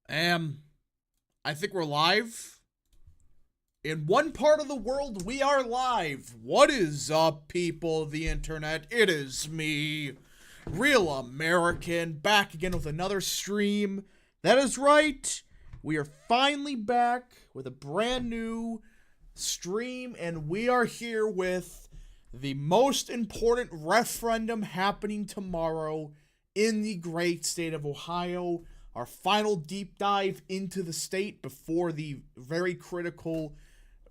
I think we're live. In one part of the world, we are live. What is up, people of the internet? It is me, Real American, back again with another stream. That is right. We are finally back with a brand new stream, and we are here with the most important referendum happening tomorrow in the great state of Ohio. Our final deep dive into the state before the very critical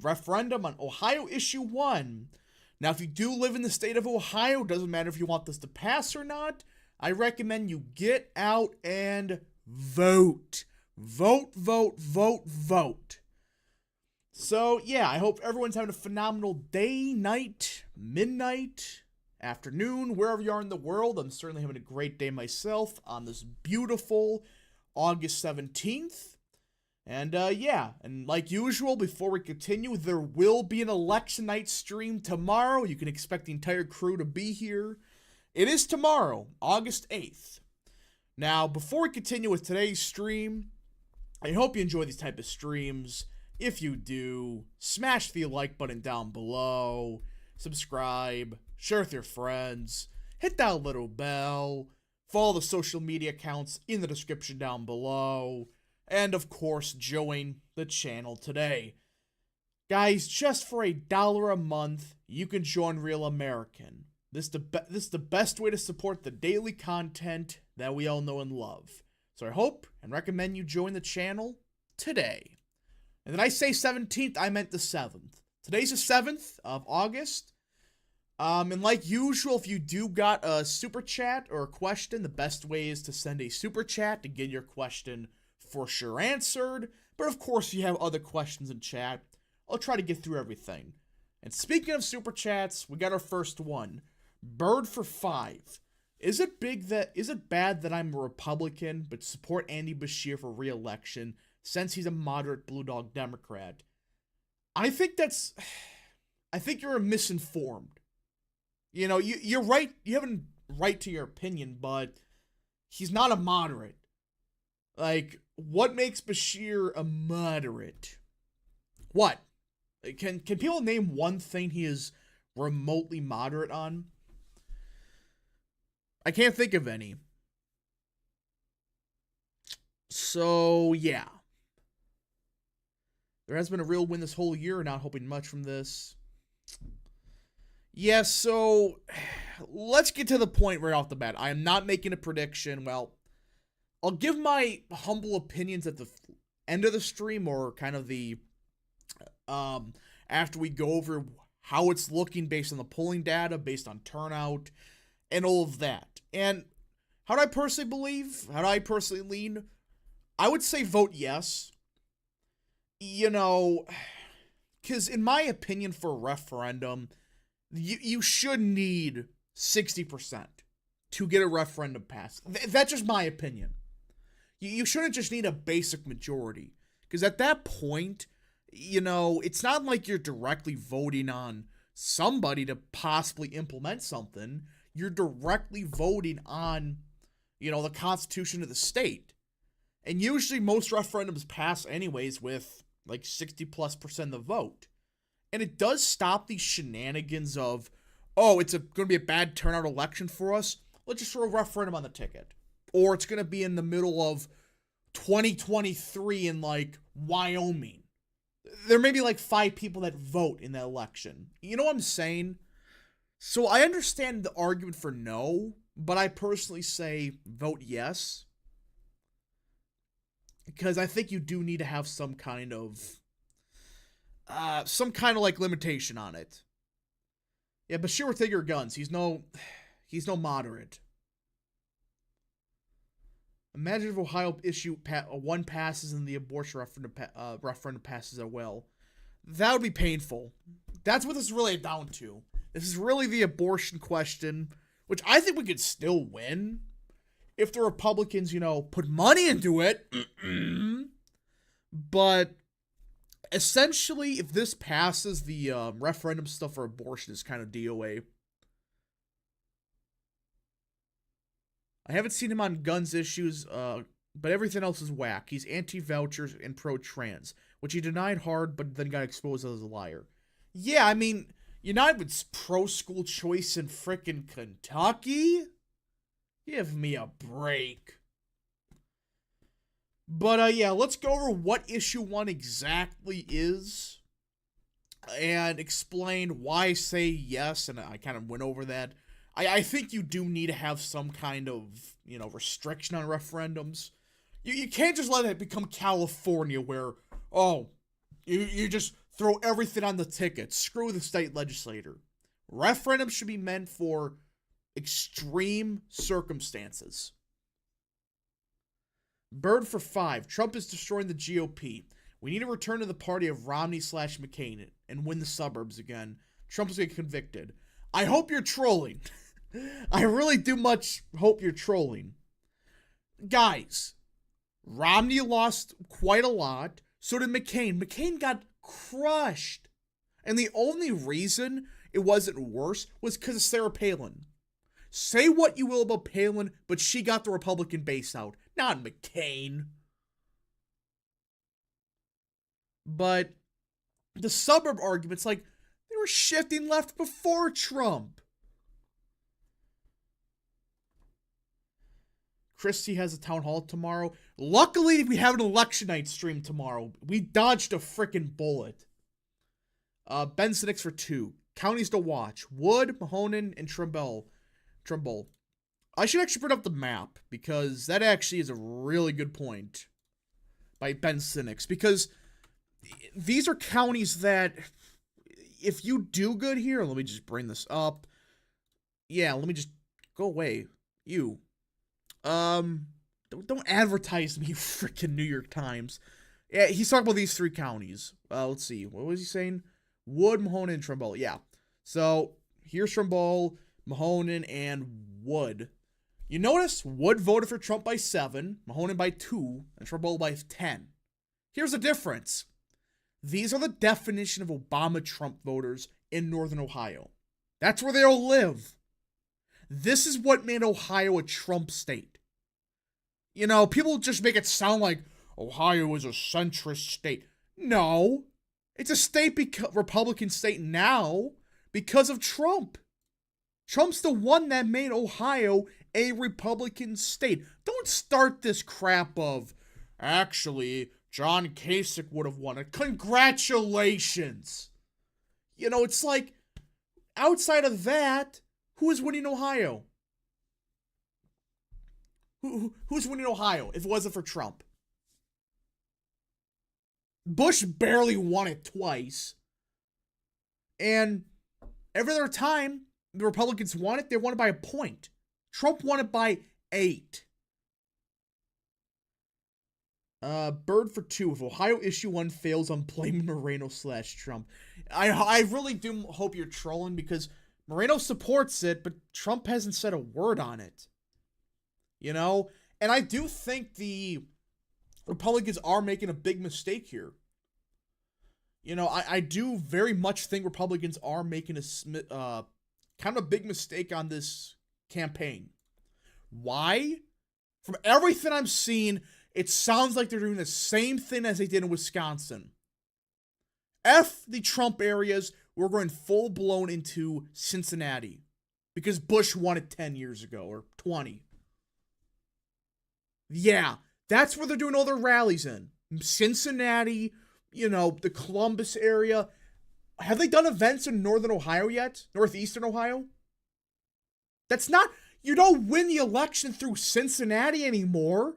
referendum on Ohio Issue 1. Now, if you do live in the state of Ohio, doesn't matter if you want this to pass or not, I recommend you get out and vote. Vote, vote, vote, vote. So, yeah, I hope everyone's having a phenomenal day, night, midnight, afternoon, wherever you are in the world. I'm certainly having a great day myself on this beautiful August 17th. And and like usual, before we continue, there will be an election night stream tomorrow. You can expect the entire crew to be here. It is tomorrow, August 8th. Now, before we continue with today's stream, I hope you enjoy these type of streams. If you do, smash the like button down below, subscribe, share with your friends, hit that little bell, follow the social media accounts in the description down below, and of course, join the channel today. Guys, just for $1 a month, you can join Real American. This is the best way to support the daily content that we all know and love. So I hope and recommend you join the channel today. And did I say 17th? I meant the 7th. Today's the 7th of August. And like usual, if you do got a super chat or a question, the best way is to send a super chat to get your question for sure answered. But of course, if you have other questions in chat, I'll try to get through everything. And speaking of super chats, we got our first one. Bird for 5. Is it bad that I'm a Republican but support Andy Beshear for re-election since he's a moderate Blue Dog Democrat? I think you're misinformed. You know, you're right. You have a right to your opinion, but he's not a moderate. Like, what makes Beshear a moderate? What? Can people name one thing he is remotely moderate on? I can't think of any. So, yeah. There has been a real win this whole year, not hoping much from this. Yeah, so let's get to the point right off the bat. I am not making a prediction. Well, I'll give my humble opinions at the end of the stream, or kind of the after we go over how it's looking based on the polling data, based on turnout, and all of that. And how do I personally believe? How do I personally lean? I would say vote yes. You know, because in my opinion, for a referendum, you should need 60% to get a referendum passed. That's just my opinion. You shouldn't just need a basic majority. Because at that point, you know, it's not like you're directly voting on somebody to possibly implement something. You're directly voting on, you know, the Constitution of the state. And usually most referendums pass anyways with like 60+% of the vote. And it does stop these shenanigans of, oh, it's going to be a bad turnout election for us. Let's just throw a referendum on the ticket. Or it's going to be in the middle of 2023 in like Wyoming. There may be like 5 people that vote in that election. You know what I'm saying? So I understand the argument for no, but I personally say vote yes. Because I think you do need to have some kind of like limitation on it. Yeah, Bashir will take your guns. He's no moderate. Imagine if Ohio issue 1 passes and the abortion referendum passes as well. That would be painful. That's what this is really down to. This is really the abortion question, which I think we could still win if the Republicans, you know, put money into it. But essentially, if this passes, the referendum stuff for abortion is kind of DOA. I haven't seen him on guns issues but everything else is whack. He's anti-vouchers and pro-trans, which he denied hard, but then got exposed as a liar. Yeah, I mean, United's pro-school choice in frickin' Kentucky? Give me a break. But, yeah, let's go over what issue 1 exactly is and explain why I say yes, and I kind of went over that. I think you do need to have some kind of, restriction on referendums. You can't just let it become California where, you just throw everything on the ticket. Screw the state legislator. Referendums should be meant for extreme circumstances. Bird for 5. Trump is destroying the GOP. We need to return to the party of Romney/McCain and win the suburbs again. Trump is getting convicted. I hope you're trolling. I really do much hope you're trolling. Guys, Romney lost quite a lot. So did McCain. McCain got crushed. And the only reason it wasn't worse was because of Sarah Palin. Say what you will about Palin, but she got the Republican base out, not McCain. But the suburb arguments, like, they were shifting left before Trump. Christie has a town hall tomorrow. Luckily, we have an election night stream tomorrow. We dodged a freaking bullet. Ben Sinnix for 2. Counties to watch. Wood, Mahoning, and Trumbull. I should actually put up the map, because that actually is a really good point by Ben Sinnix. Because these are counties that, if you do good here, let me just bring this up. Yeah, let me just go away. You. Don't advertise me, you freaking New York Times. Yeah, he's talking about these 3 counties. Let's see. What was he saying? Wood, Mahoning, and Trumbull. Yeah. So, here's Trumbull, Mahoning, and Wood. You notice Wood voted for Trump by 7, Mahoning by 2, and Trumbull by 10. Here's the difference. These are the definition of Obama-Trump voters in Northern Ohio. That's where they all live. This is what made Ohio a Trump state. People just make it sound like Ohio is a centrist state. No. It's a Republican state now because of Trump. Trump's the one that made Ohio a Republican state. Don't start this crap of, actually, John Kasich would have won it. Congratulations. It's like, outside of that, who is winning Ohio? Who's winning Ohio if it wasn't for Trump? Bush barely won it twice. And every other time the Republicans won it, they won it by a point. Trump won it by 8. Bird for 2. If Ohio issue 1 fails, I'm blaming Moreno/Trump. I really do hope you're trolling, because Moreno supports it, but Trump hasn't said a word on it. And I do think the Republicans are making a big mistake here. I do very much think Republicans are making a kind of a big mistake on this campaign. Why? From everything I'm seeing, it sounds like they're doing the same thing as they did in Wisconsin. F the Trump areas, we're going full-blown into Cincinnati. Because Bush won it 10 years ago, or 20. Yeah, that's where they're doing all their rallies in. Cincinnati, the Columbus area. Have they done events in Northern Ohio yet? Northeastern Ohio? That's not... You don't win the election through Cincinnati anymore.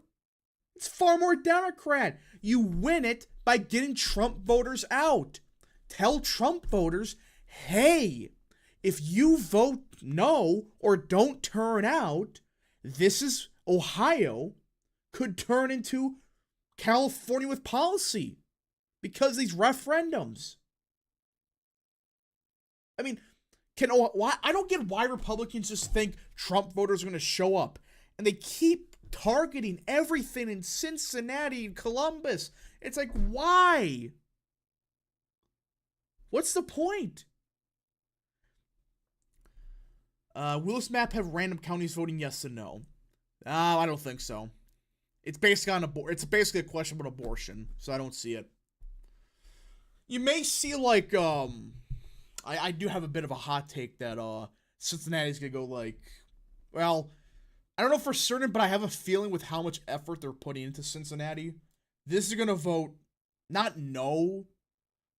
It's far more Democrat. You win it by getting Trump voters out. Tell Trump voters, hey, if you vote no or don't turn out, this is Ohio could turn into California with policy because of these referendums. I mean, I don't get why Republicans just think Trump voters are going to show up, and they keep targeting everything in Cincinnati and Columbus. It's like, why? What's the point? Will this map have random counties voting yes and no? I don't think so. It's basically it's basically a question about abortion, so I don't see it. You may see like I do have a bit of a hot take that Cincinnati's gonna go like, well, I don't know for certain, but I have a feeling with how much effort they're putting into Cincinnati, this is gonna vote not no,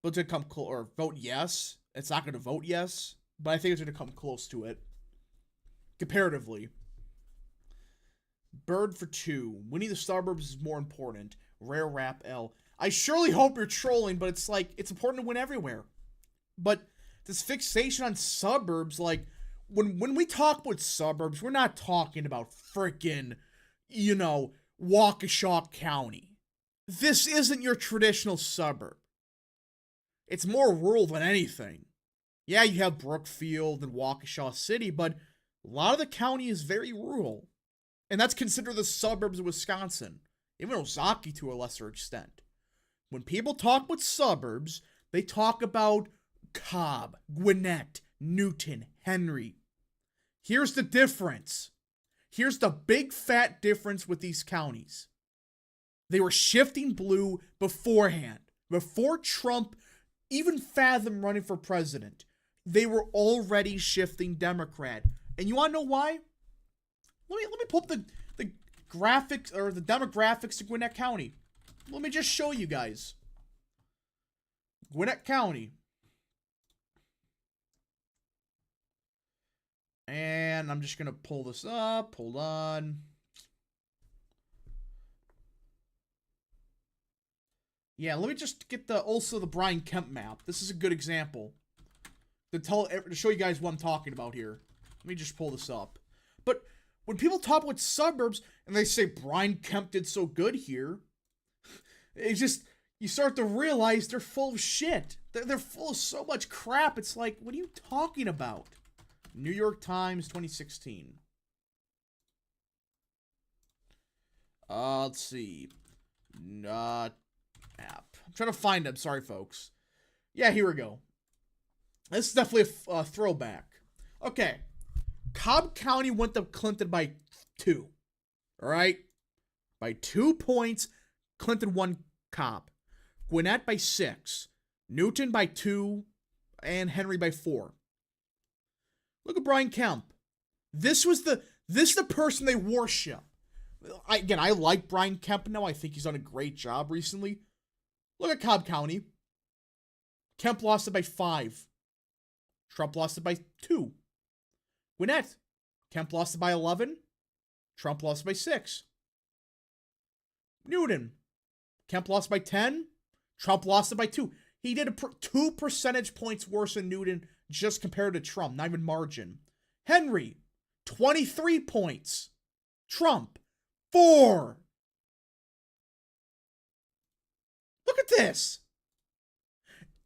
but to come close, or vote yes. It's not gonna vote yes, but I think it's gonna come close to it comparatively. Bird for 2. Winning the suburbs is more important. Rare Rap L. I surely hope you're trolling, but it's like, it's important to win everywhere. But this fixation on suburbs, like, when we talk about suburbs, we're not talking about frickin', Waukesha County. This isn't your traditional suburb. It's more rural than anything. Yeah, you have Brookfield and Waukesha City, but a lot of the county is very rural. And that's considered the suburbs of Wisconsin, even Ozaukee to a lesser extent. When people talk about suburbs, they talk about Cobb, Gwinnett, Newton, Henry. Here's the difference. Here's the big fat difference with these counties. They were shifting blue beforehand. Before Trump even fathomed running for president, they were already shifting Democrat. And you want to know why? Let me pull up the graphics or the demographics of Gwinnett County. Let me just show you guys. Gwinnett County. And I'm just going to pull this up. Hold on. Yeah, let me just get also the Brian Kemp map. This is a good example to show you guys what I'm talking about here. Let me just pull this up. But when people talk about suburbs and they say Brian Kemp did so good here, it's just, you start to realize they're full of shit. They're full of so much crap. It's like, what are you talking about? New York Times 2016. Let's see. App. I'm trying to find it. Sorry, folks. Yeah, here we go. This is definitely a throwback. Okay. Cobb County went to Clinton by 2. All right? By 2 points, Clinton won Cobb. Gwinnett by 6. Newton by 2. And Henry by 4. Look at Brian Kemp. This is the person they worship. I like Brian Kemp now. I think he's done a great job recently. Look at Cobb County. Kemp lost it by 5. Trump lost it by 2. Gwinnett. Kemp lost it by 11. Trump lost it by 6. Newton. Kemp lost by 10. Trump lost it by 2. He did 2 percentage points worse than Newton just compared to Trump. Not even margin. Henry. 23 points. Trump. 4. Look at this.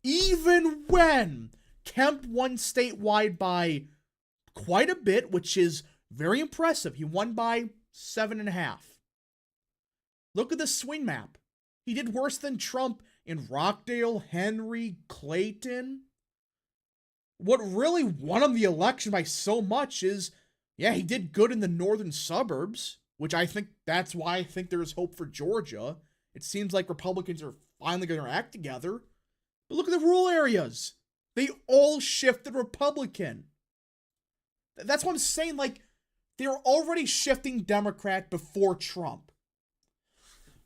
Even when Kemp won statewide by quite a bit, which is very impressive. He won by 7.5. Look at the swing map. He did worse than Trump in Rockdale, Henry, Clayton. What really won him the election by so much is, yeah, he did good in the northern suburbs, which that's why I think there is hope for Georgia. It seems like Republicans are finally going to act together. But look at the rural areas. They all shifted Republican. That's what I'm saying. Like, they were already shifting Democrat before Trump.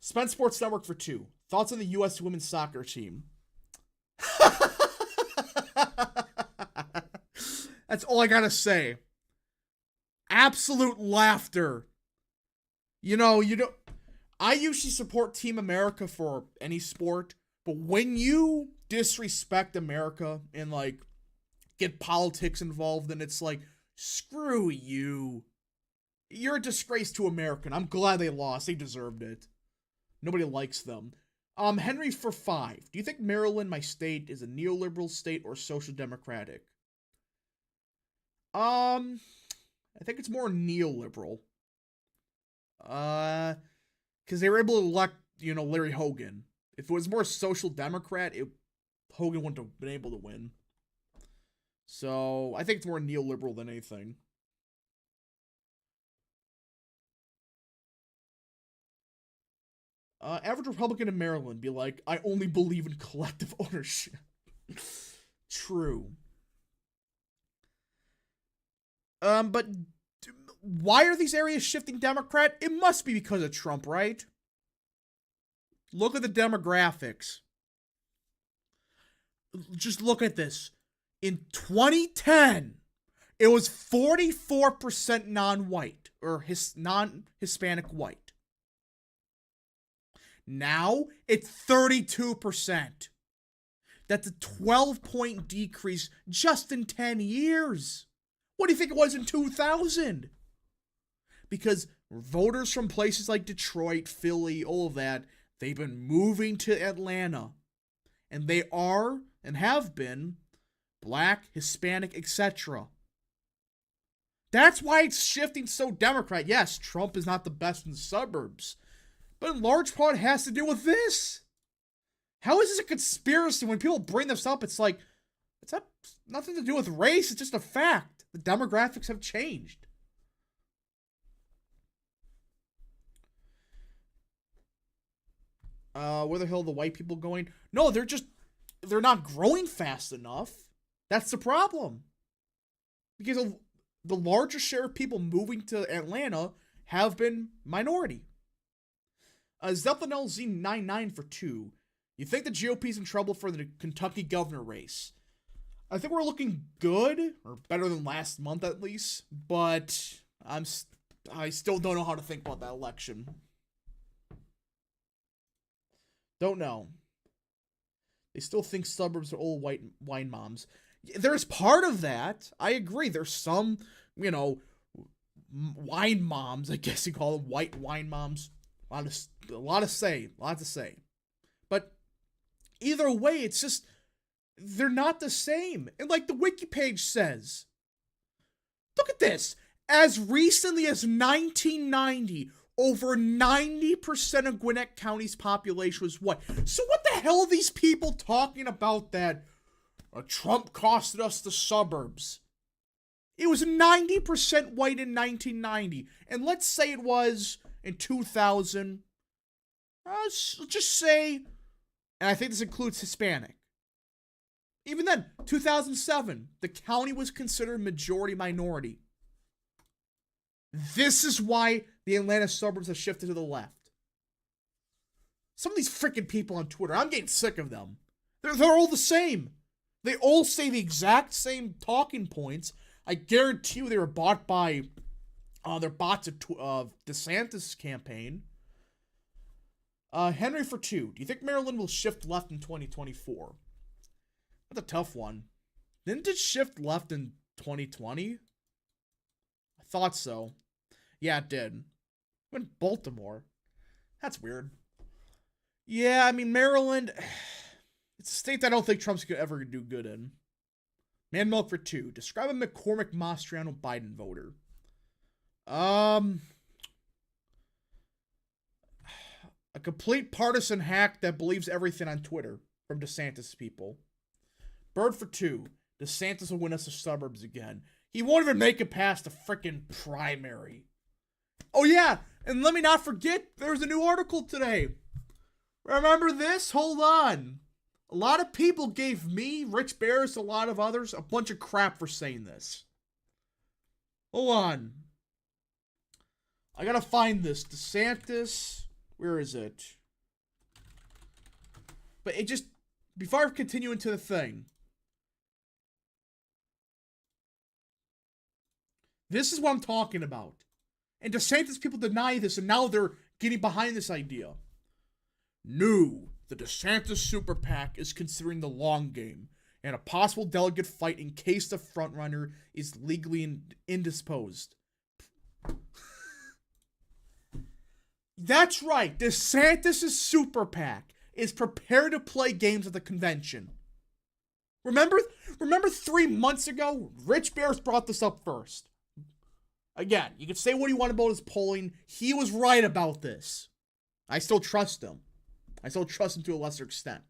Spence Sports Network for 2. Thoughts on the U.S. women's soccer team? That's all I gotta say. Absolute laughter. I usually support Team America for any sport, but when you disrespect America and, like, get politics involved, then it's like, screw you. You're a disgrace to America. I'm glad they lost. They deserved it. Nobody likes them. Henry for 5. Do you think Maryland, my state, is a neoliberal state or social democratic? I think it's more neoliberal. Because they were able to elect, Larry Hogan. If it was more social democrat, Hogan wouldn't have been able to win. So, I think it's more neoliberal than anything. Average Republican in Maryland be like, I only believe in collective ownership. True. But why are these areas shifting Democrat? It must be because of Trump, right? Look at the demographics. Just look at this. In 2010, it was 44% non-white, or non-Hispanic white. Now, it's 32%. That's a 12-point decrease just in 10 years. What do you think it was in 2000? Because voters from places like Detroit, Philly, all of that, they've been moving to Atlanta. And they are, and have been, Black, Hispanic, etc. That's why it's shifting so Democrat. Yes, Trump is not the best in the suburbs. But in large part, it has to do with this. How is this a conspiracy? When people bring this up, it's like, it's not nothing to do with race. It's just a fact. The demographics have changed. Where the hell are the white people going? No, they're not growing fast enough. That's the problem. Because of the larger share of people moving to Atlanta have been minority. Zeppelin LZ99 for 2. You think the GOP's in trouble for the Kentucky governor race? I think we're looking good, or better than last month at least, but I still don't know how to think about that election. Don't know. They still think suburbs are old white wine moms. There's part of that. I agree. There's some, wine moms, I guess you call them, white wine moms. A lot to say. But either way, it's just, they're not the same. And like the wiki page says, look at this. As recently as 1990, over 90% of Gwinnett County's population was white. So what the hell are these people talking about that Trump costed us the suburbs? It was 90% white in 1990. And let's say it was in 2000. Just say, and I think this includes Hispanic. Even then, 2007, the county was considered majority minority. This is why the Atlanta suburbs have shifted to the left. Some of these freaking people on Twitter, I'm getting sick of them. They're all the same. They all say the exact same talking points. I guarantee you they were bought by their bots of DeSantis campaign. Henry for 2. Do you think Maryland will shift left in 2024? That's a tough one. Didn't it shift left in 2020? I thought so. Yeah, it did. In Baltimore. That's weird. Yeah, I mean, Maryland, it's a state that I don't think Trump's gonna ever do good in. Man Milk for 2. Describe a McCormick Mastriano Biden voter. A complete partisan hack that believes everything on Twitter from DeSantis people. Bird for 2. DeSantis will win us the suburbs again. He won't even make it past the frickin' primary. Oh yeah, and let me not forget, there's a new article today. Remember this? Hold on. A lot of people gave me, Rich Bears, a lot of others, a bunch of crap for saying this. Hold on. I gotta find this. DeSantis. Where is it? But it just, before I continue into the thing, this is what I'm talking about. And DeSantis people deny this, and now they're getting behind this idea. New. The DeSantis Super PAC is considering the long game and a possible delegate fight in case the frontrunner is legally indisposed. That's right. DeSantis' Super PAC is prepared to play games at the convention. Remember 3 months ago? Rich Bears brought this up first. Again, you can say what you want about his polling. He was right about this. I still trust him. I still trust him to a lesser extent.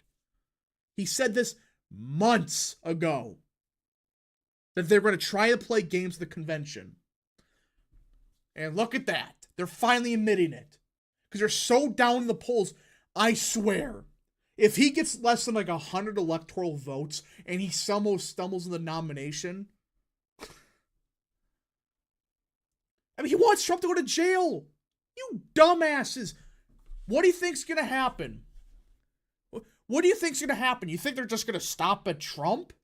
He said this months ago. That they're going to try to play games at the convention. And look at that. They're finally admitting it. Because they're so down in the polls. I swear, if he gets less than like 100 electoral votes and he somehow stumbles in the nomination, I mean, he wants Trump to go to jail. You dumbasses. What do you think's going to happen? What do you think's going to happen? You think they're just going to stop at Trump?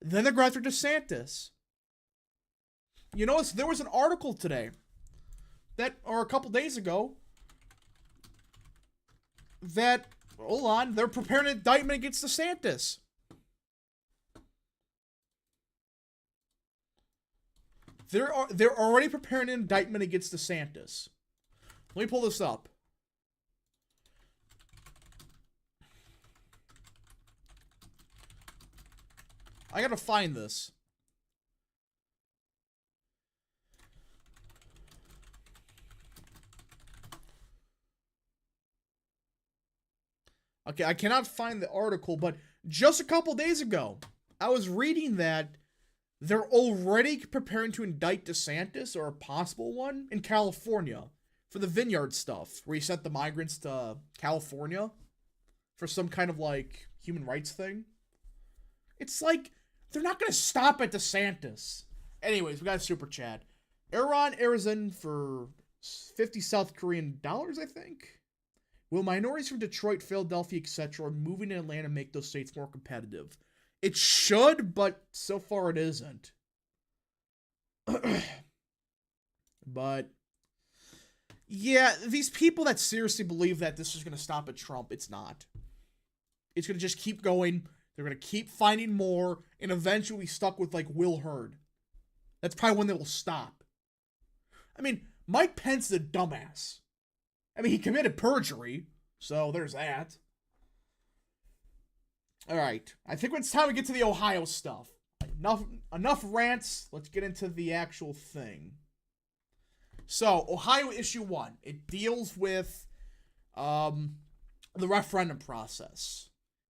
Then they're going after DeSantis. You know, there was an article today or a couple days ago that, hold on, they're preparing an indictment against DeSantis. They're already preparing an indictment against DeSantis. Let me pull this up. I gotta find this. Okay, I cannot find the article, but just a couple days ago, I was reading that they're already preparing to indict DeSantis, or a possible one, in California for the vineyard stuff, where he sent the migrants to California for some kind of, like, human rights thing. It's like, they're not going to stop at DeSantis. Anyways, we got a super chat. Iran Arizon for 50 South Korean dollars, I think. Will minorities from Detroit, Philadelphia, etc. moving to Atlanta make those states more competitive? It should, but so far it isn't. But, yeah, these people that seriously believe that this is going to stop at Trump, it's not. It's going to just keep going. They're going to keep finding more, and eventually be stuck with, like, Will Hurd. That's probably when they will stop. I mean, Mike Pence is a dumbass. I mean, he committed perjury, so there's that. Alright, I think it's time to get to the Ohio stuff. Enough rants, let's get into the actual thing. So, Ohio Issue 1. It deals with the referendum process.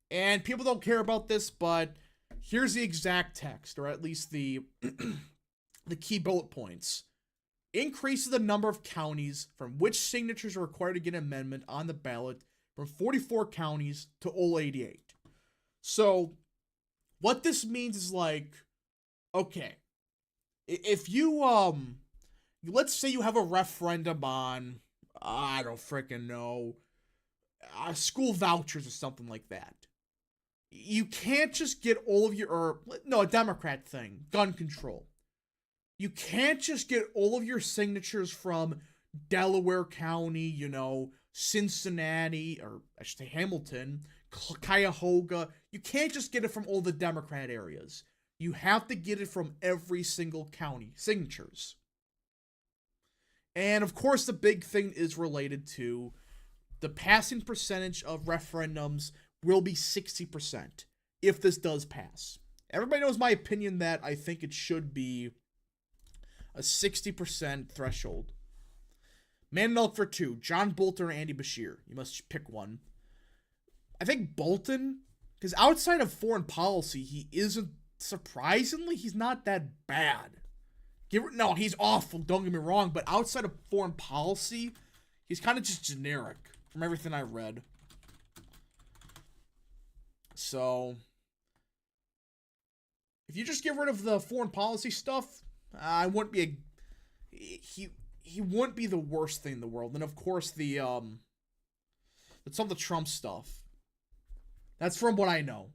And people don't care about this, but here's the exact text, or at least the the key bullet points. Increases the number of counties from which signatures are required to get an amendment on the ballot from 44 counties to all 88. So, what this means is like, okay, if you, let's say you have a referendum on, I don't freaking know, school vouchers or something like that. You can't just get all of a Democrat thing, gun control. You can't just get all of your signatures from Delaware County, Cincinnati, or I should say Hamilton, Cuyahoga. You can't just get it from all the Democrat areas. You have to get it from every single county signatures. And of course, the big thing is related to the passing percentage of referendums will be 60% if this does pass. Everybody knows my opinion that I think it should be a 60% threshold. Man Milk for 2, John Bolton or Andy Beshear. You must pick one. I think Bolton, because outside of foreign policy, he isn't, surprisingly, he's not that bad. No, he's awful, don't get me wrong, but outside of foreign policy, he's kind of just generic from everything I read. So, if you just get rid of the foreign policy stuff, I wouldn't be he wouldn't be the worst thing in the world. And of course some of the Trump stuff. That's from what I know.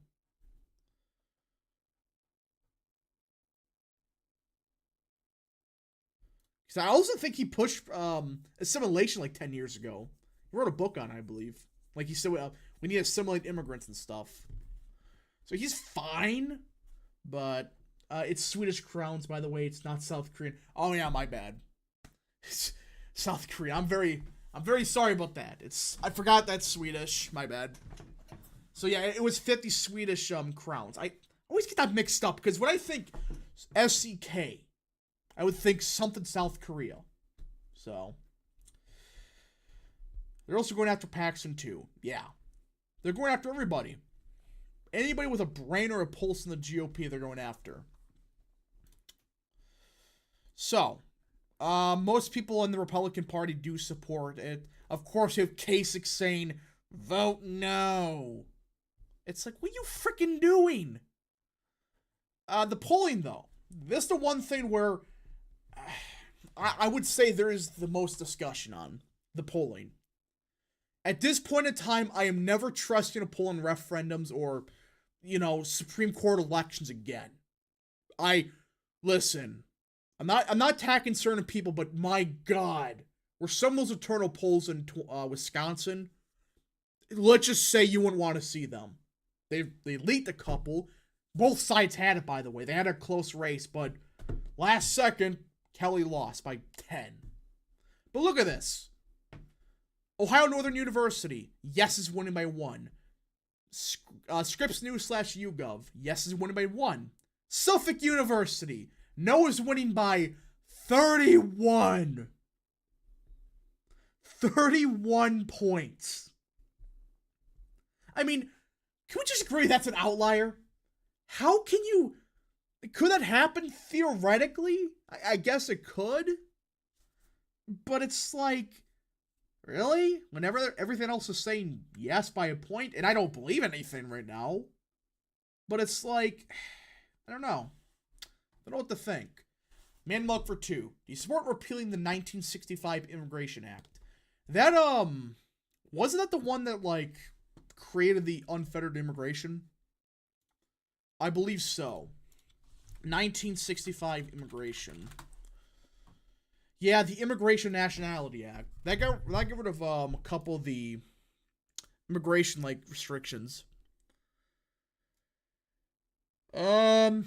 Because I also think he pushed assimilation like 10 years ago. He wrote a book on it, I believe. Like he said, we need to assimilate immigrants and stuff. So he's fine, but it's Swedish crowns, by the way. It's not South Korean. Oh yeah, my bad. It's South Korean. I'm very sorry about that. I forgot that's Swedish. My bad. So yeah, it was 50 Swedish crowns. I always get that mixed up because when I think SCK, I would think something South Korea. So they're also going after Paxton too. Yeah, they're going after everybody. Anybody with a brain or a pulse in the GOP, they're going after. So, most people in the Republican Party do support it. Of course, you have Kasich saying Vote no. It's like, what are you freaking doing? The polling, though. This is the one thing where I would say there is the most discussion on the polling. At this point in time, I am never trusting a poll in referendums or, Supreme Court elections again. Listen, I'm not attacking certain people, but my God, were some of those eternal polls in Wisconsin, let's just say you wouldn't want to see them. They leaked a couple. Both sides had it, by the way. They had a close race, but last second, Kelly lost by 10. But look at this. Ohio Northern University, yes is winning by 1. Scripps News / YouGov, yes is winning by 1. Suffolk University, no is winning by 31. 31 points. I mean, can we just agree that's an outlier? How can you... Could that happen theoretically? I guess it could. But it's like... Really? Whenever everything else is saying yes by a point, and I don't believe anything right now. But it's like... I don't know. I don't know what to think. Man Milk for 2. Do you support repealing the 1965 Immigration Act? That, wasn't that the one that, created the unfettered immigration? I believe so. 1965 immigration. Yeah, the Immigration Nationality Act. That got rid of a couple of the immigration restrictions. Yeah,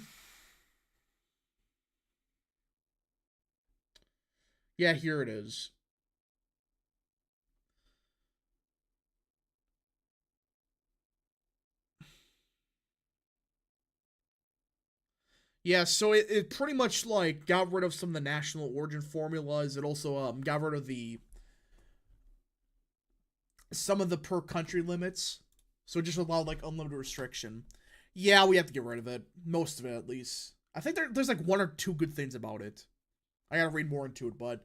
here it is. Yeah, so it pretty much got rid of some of the national origin formulas. It also got rid of some of the per country limits. So it just allowed unlimited restriction. Yeah, we have to get rid of it. Most of it, at least. I think there's one or two good things about it. I gotta read more into it, but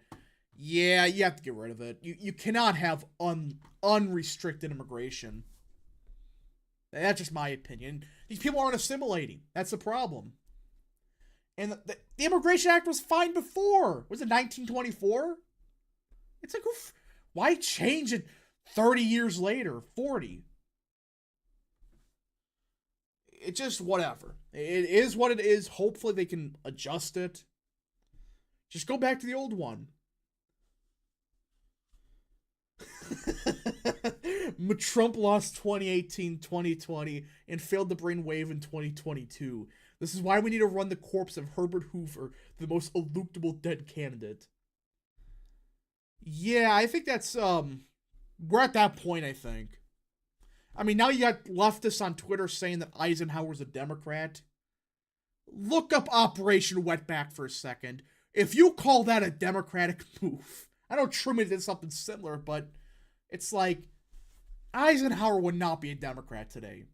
yeah, you have to get rid of it. You cannot have unrestricted immigration. That's just my opinion. These people aren't assimilating. That's the problem. And the Immigration Act was fine before. Was it 1924? It's like, why change it 30 years later? 40? It's just whatever. It is what it is. Hopefully they can adjust it. Just go back to the old one. Trump lost 2018, 2020, and failed to bring wave in 2022. This is why we need to run the corpse of Herbert Hoover, the most eluctable dead candidate. Yeah, I think that's, we're at that point, I think. I mean, now you got leftists on Twitter saying that Eisenhower's a Democrat. Look up Operation Wetback for a second. If you call that a Democratic move, I know Truman did something similar, but it's like, Eisenhower would not be a Democrat today.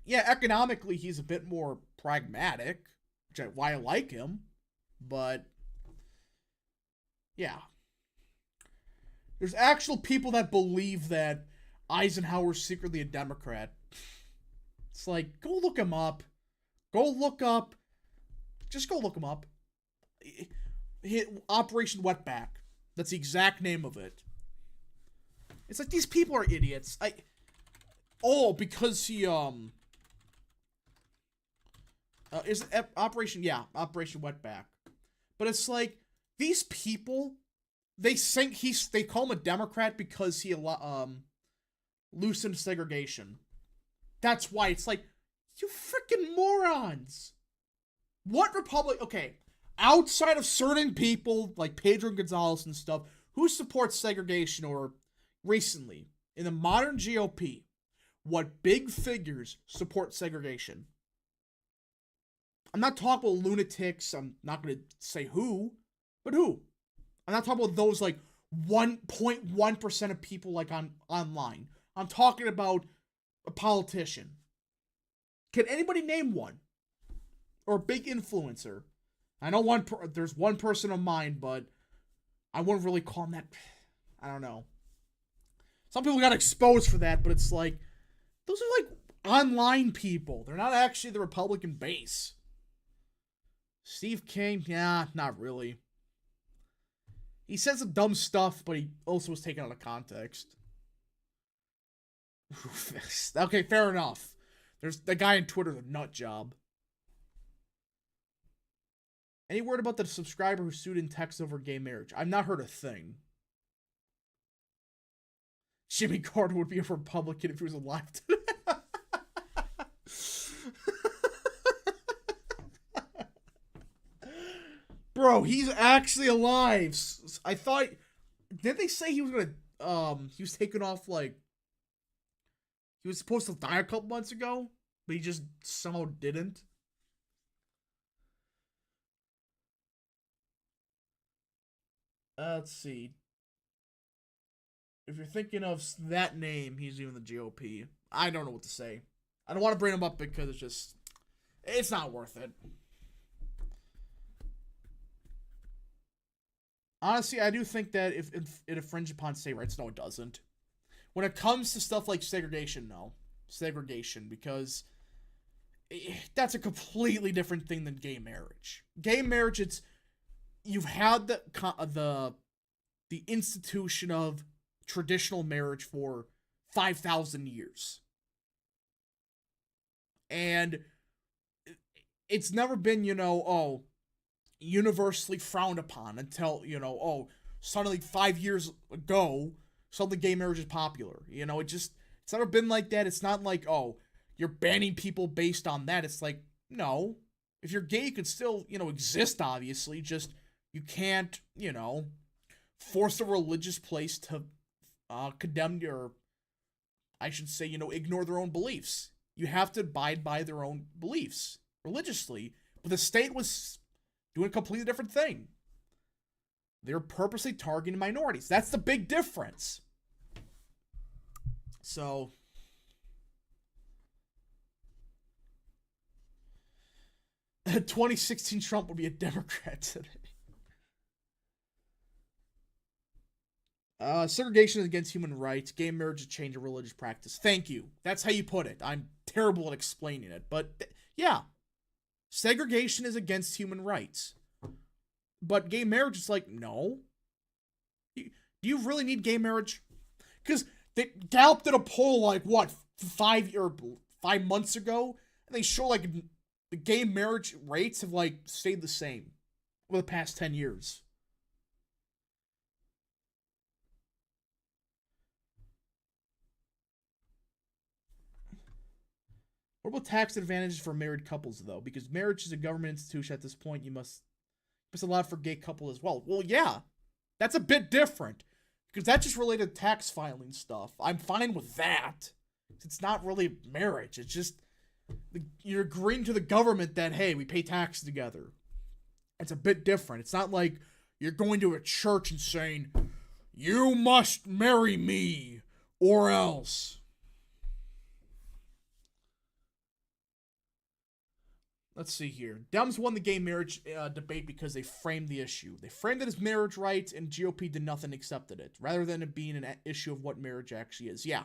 Yeah, economically, he's a bit more pragmatic, why I like him, but yeah. There's actual people that believe that Eisenhower's secretly a Democrat. It's like, go look him up. Just go look him up. Operation Wetback. That's the exact name of it. It's like, these people are idiots. Because he, is it Operation Wetback. But it's like, these people, they call him a Democrat because he, loosened segregation. That's why. It's like, you freaking morons. What okay, outside of certain people, like Pedro Gonzalez and stuff, who supports segregation, or recently, in the modern GOP, what big figures support segregation? I'm not talking about lunatics, I'm not going to say who, but who? I'm not talking about those 1.1% of people online. I'm talking about a politician. Can anybody name one? Or a big influencer? I know there's one person in mind, but I wouldn't really call him that. I don't know. Some people got exposed for that, but it's like, those are like online people. They're not actually the Republican base. Steve King, yeah, not really. He said some dumb stuff, but he also was taken out of context. Okay, fair enough. There's the guy on Twitter, the nut job. Any word about the subscriber who sued in Texas over gay marriage? I've not heard a thing. Jimmy Carter would be a Republican if he was alive today. Bro, he's actually alive. I thought, didn't they say he was he was taken off, like, he was supposed to die a couple months ago, but he just somehow didn't. Let's see. If you're thinking of that name, he's even the GOP. I don't know what to say. I don't want to bring him up because it's not worth it. Honestly, I do think that if it infringes upon state rights, no, it doesn't. When it comes to stuff like segregation, no. Segregation, because that's a completely different thing than gay marriage. Gay marriage, you've had the institution of traditional marriage for 5,000 years. And it's never been, universally frowned upon until, suddenly 5 years ago, suddenly gay marriage is popular. It's never been like that. It's not like, you're banning people based on that. It's like, no. If you're gay, you can still, exist, obviously. Just, you can't, force a religious place to condemn I should say, ignore their own beliefs. You have to abide by their own beliefs religiously. But the state was doing a completely different thing. They're purposely targeting minorities. That's the big difference. So, a 2016 Trump would be a Democrat today. Segregation is against human rights. Gay marriage is a change of religious practice. Thank you. That's how you put it. I'm terrible at explaining it. But, yeah. Segregation is against human rights. But gay marriage is like, no. Do you really need gay marriage? Because Gallup did a poll, like, what, 5 months ago? And they show, like, the gay marriage rates have, like, stayed the same over the past 10 years. What about tax advantages for married couples, though? Because marriage is a government institution at this point. You must allow for gay couple as well. Well, yeah. That's a bit different. Because that's just related to tax filing stuff. I'm fine with that. It's not really marriage. It's just you're agreeing to the government that, hey, we pay taxes together. It's a bit different. It's not like you're going to a church and saying, you must marry me or else. Let's see here. Dems won the gay marriage debate because they framed the issue. They framed it as marriage rights, and GOP did nothing, accepted it, rather than it being an issue of what marriage actually is. Yeah.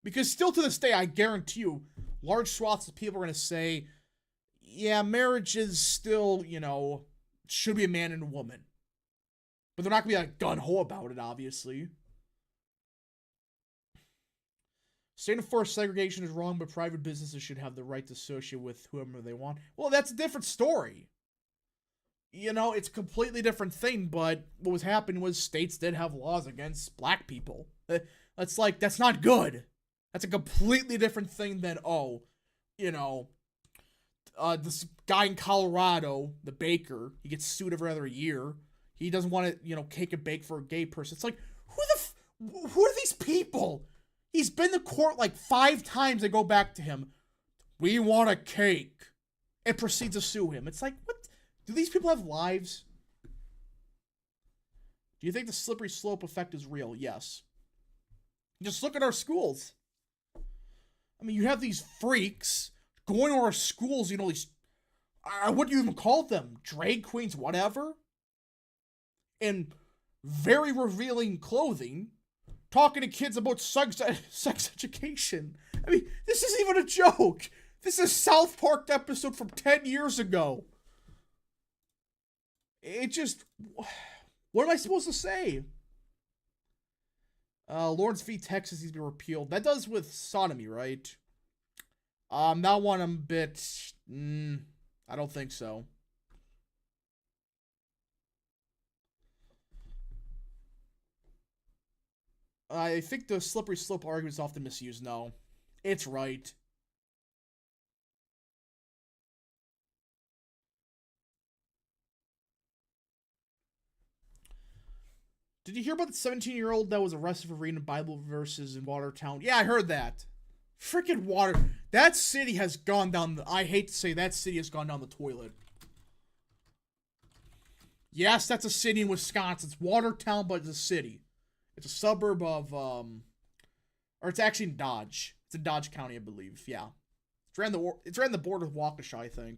Because still to this day, I guarantee you, large swaths of people are going to say, yeah, marriage is still, should be a man and a woman. But they're not going to be like gun-ho about it, obviously. State and forced segregation is wrong, but private businesses should have the right to associate with whoever they want. Well, that's a different story. It's a completely different thing, but what was happening was states did have laws against black people. That's not good. That's a completely different thing than, this guy in Colorado, the baker, he gets sued every other year. He doesn't want to, cake and bake for a gay person. It's like, who are these people? He's been to court like 5 times. They go back to him. We want a cake. And proceeds to sue him. It's like, what? Do these people have lives? Do you think the slippery slope effect is real? Yes. Just look at our schools. I mean, you have these freaks going to our schools, these, what do you even call them? Drag queens, whatever? In very revealing clothing, talking to kids about sex education. I mean, this isn't even a joke. This is a South Park episode from 10 years ago. It just... What am I supposed to say? Lawrence v. Texas needs to be repealed. That does with sodomy, right? That one I'm a bit... I don't think so. I think the slippery slope argument is often misused. No. It's right. Did you hear about the 17-year-old that was arrested for reading Bible verses in Watertown? Yeah, I heard that. Freaking that city has gone down I hate to say that city has gone down the toilet. Yes, that's a city in Wisconsin. It's Watertown, but it's a city. It's a suburb of, or it's actually in Dodge. It's in Dodge County, I believe. Yeah. It's around the border with Waukesha, I think.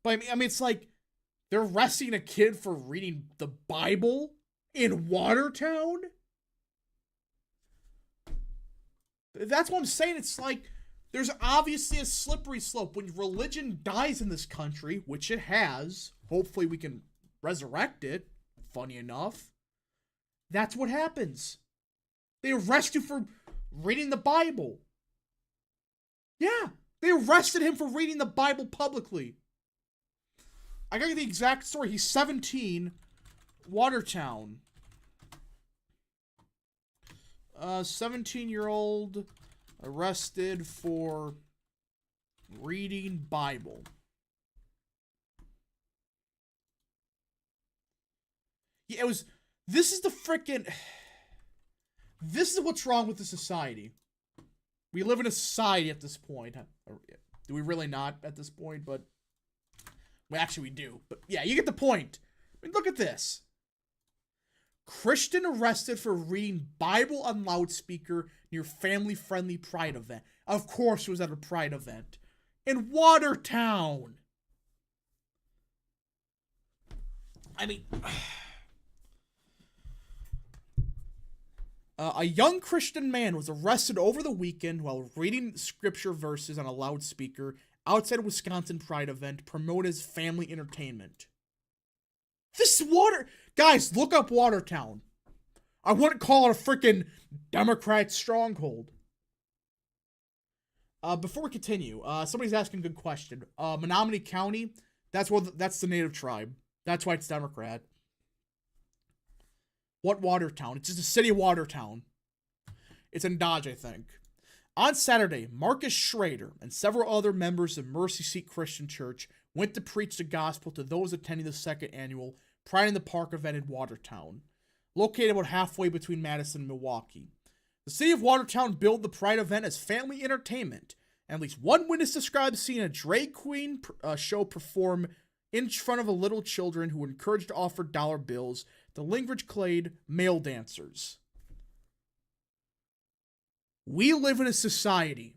But I mean, it's like, they're arresting a kid for reading the Bible in Watertown? That's what I'm saying. It's like, there's obviously a slippery slope. When religion dies in this country, which it has, hopefully we can resurrect it, funny enough, that's what happens. They arrest you for reading the Bible. Yeah, they arrested him for reading the Bible publicly. I got the exact story. He's 17, Watertown. 17-year-old arrested for reading Bible. Yeah, it was... This is what's wrong with the society. We live in a society at this point. Do we really not at this point? But, well, actually we do. But yeah, you get the point. I mean, look at this. Christian arrested for reading Bible on loudspeaker near family-friendly Pride event. Of course it was at a Pride event. In Watertown. I mean... a young Christian man was arrested over the weekend while reading scripture verses on a loudspeaker outside a Wisconsin Pride event promoted as family entertainment. This Guys, look up Watertown. I wouldn't call it a freaking Democrat stronghold. Before we continue, somebody's asking a good question. Menominee County, that's the native tribe. That's why it's Democrat. What Watertown? It's just the city of Watertown. It's in Dodge, I think. On Saturday, Marcus Schrader and several other members of Mercy Seat Christian Church went to preach the gospel to those attending the second annual Pride in the Park event in Watertown, located about halfway between Madison and Milwaukee. The city of Watertown billed the Pride event as family entertainment, and at least one witness described seeing a drag queen show perform in front of little children who were encouraged to offer dollar bills to language-clad male dancers. We live in a society.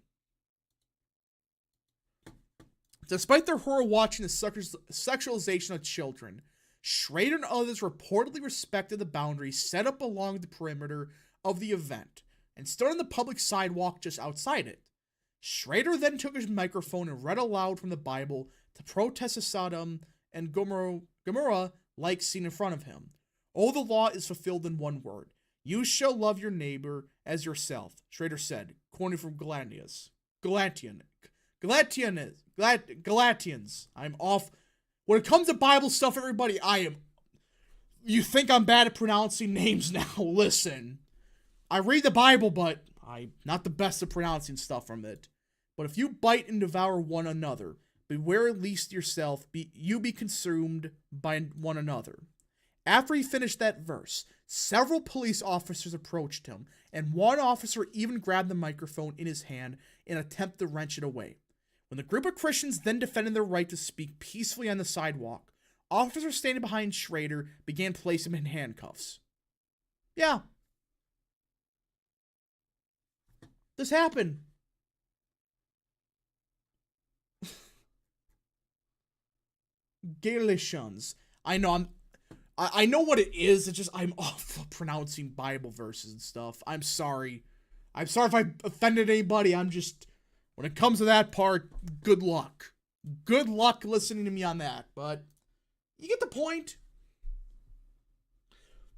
Despite their horror watching the sexualization of children, Schrader and others reportedly respected the boundaries set up along the perimeter of the event and stood on the public sidewalk just outside it. Schrader then took his microphone and read aloud from the Bible to protest the Sodom and Gomorrah-like scene in front of him. Oh, the law is fulfilled in one word. You shall love your neighbor as yourself, Schrader said, quoting from Galatians. I'm off. When it comes to Bible stuff, everybody, you think I'm bad at pronouncing names now. Listen, I read the Bible, but I'm not the best at pronouncing stuff from it. But if you bite and devour one another, beware lest yourself be consumed by one another. After he finished that verse, several police officers approached him, and one officer even grabbed the microphone in his hand in an attempt to wrench it away. When the group of Christians then defended their right to speak peacefully on the sidewalk, officers standing behind Schrader began placing him in handcuffs. Yeah. This happened. Galatians. I know, I know what it is. It's just I'm awful pronouncing Bible verses and stuff. I'm sorry. I'm sorry if I offended anybody. I'm just, when it comes to that part, good luck. Good luck listening to me on that. But you get the point.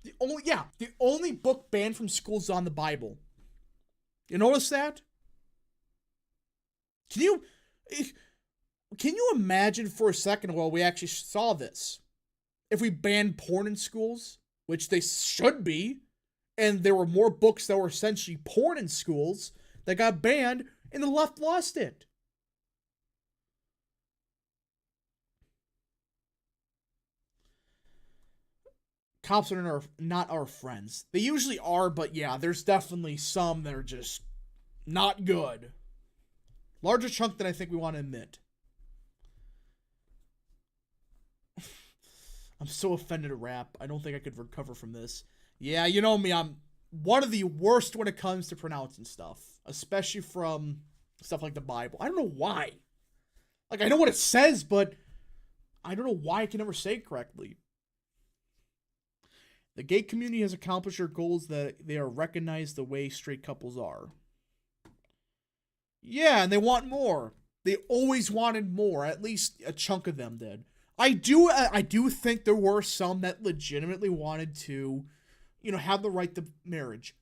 The only book banned from schools is on the Bible. You notice that? Can you imagine for a second while we actually saw this? If we banned porn in schools, which they should be, and there were more books that were essentially porn in schools that got banned, and the left lost it. Cops are not our friends. They usually are, but yeah, there's definitely some that are just not good. Larger chunk than I think we want to admit. I'm so offended at rap. I don't think I could recover from this. Yeah, you know me. I'm one of the worst when it comes to pronouncing stuff. Especially from stuff like the Bible. I don't know why. Like, I know what it says, but I don't know why I can never say it correctly. The gay community has accomplished their goals that they are recognized the way straight couples are. Yeah, and they want more. They always wanted more. At least a chunk of them did. I do think there were some that legitimately wanted to, have the right to marriage.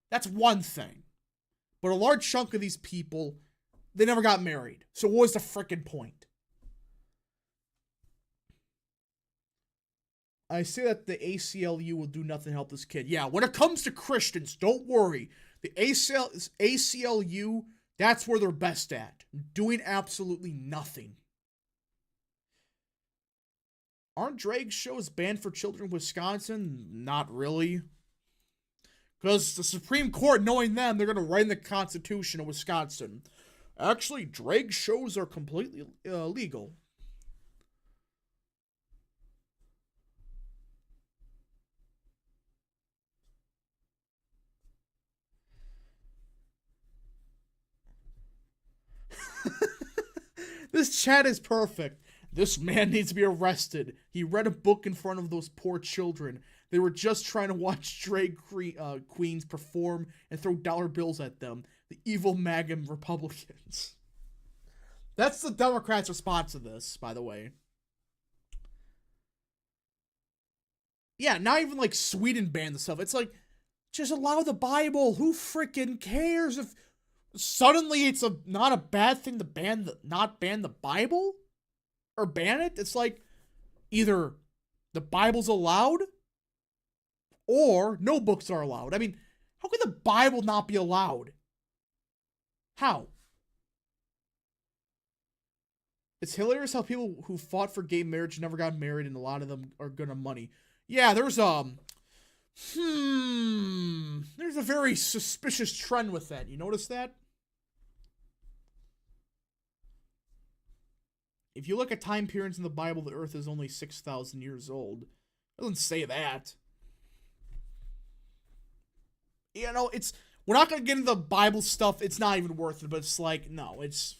That's one thing. But a large chunk of these people, they never got married. So what was the frickin' point? I say that the ACLU will do nothing to help this kid. Yeah, when it comes to Christians, don't worry. The ACLU, that's where they're best at. Doing absolutely nothing. Aren't drag shows banned for children in Wisconsin? Not really. Because the Supreme Court, knowing them, they're going to write in the Constitution of Wisconsin. Actually, drag shows are completely legal. This chat is perfect. This man needs to be arrested. He read a book in front of those poor children. They were just trying to watch drag queens perform and throw dollar bills at them. The evil MAGA Republicans. That's the Democrats' response to this, by the way. Yeah, not even like Sweden banned the stuff. It's like, just allow the Bible. Who freaking cares if suddenly it's not a bad thing to not ban the Bible? Or ban it? It's like either the Bible's allowed or no books are allowed. I mean, how can the Bible not be allowed? How? It's hilarious how people who fought for gay marriage never got married, and a lot of them are good on money. Yeah, there's a very suspicious trend with that. You notice that? If you look at time periods in the Bible, the earth is only 6,000 years old. It doesn't say that. We're not going to get into the Bible stuff. It's not even worth it, but it's like, no, it's...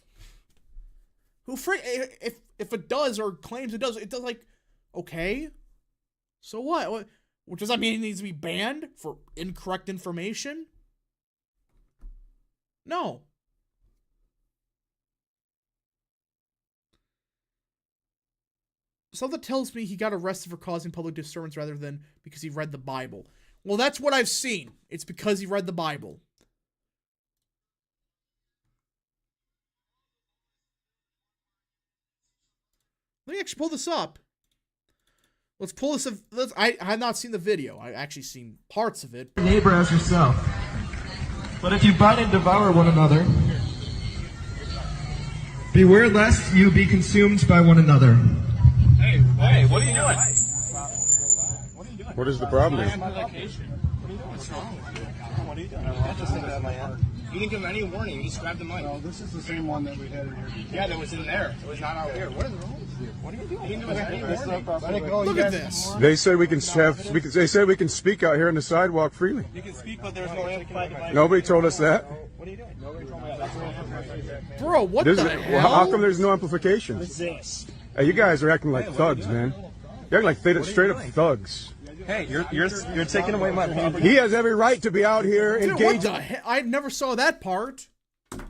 If it does or claims it does like, okay. So what? Does that mean it needs to be banned for incorrect information? No. Something tells me he got arrested for causing public disturbance rather than because he read the Bible. Well, that's what I've seen. It's because he read the Bible. Let me actually pull this up. Let's pull this. I have not seen the video. I've actually seen parts of it. Your neighbor as yourself. But if you bite and devour one another, beware lest you be consumed by one another. Hey, what are you doing? What is the problem here? What's wrong with you? What are you doing? I just think that my hand. You didn't give him any warning. You just grabbed the mic. No, this is the same one that we had in here. Yeah, that was in there. It was not out here. What is wrong with you? What are you doing? You didn't give us any warning. Let it go. Look at this. They said they said we can speak out here on the sidewalk freely. You can speak, but there's no amplified device. Nobody told us that. What are you doing? Nobody told me that. Bro, what the hell? How come there's no amplification? What's this? Hey, you guys are acting like thugs, man. You're like straight up thugs. Hey, you're taking away my property. He has every right to be out here Dude, what engaging. the heck? I never saw that part. Look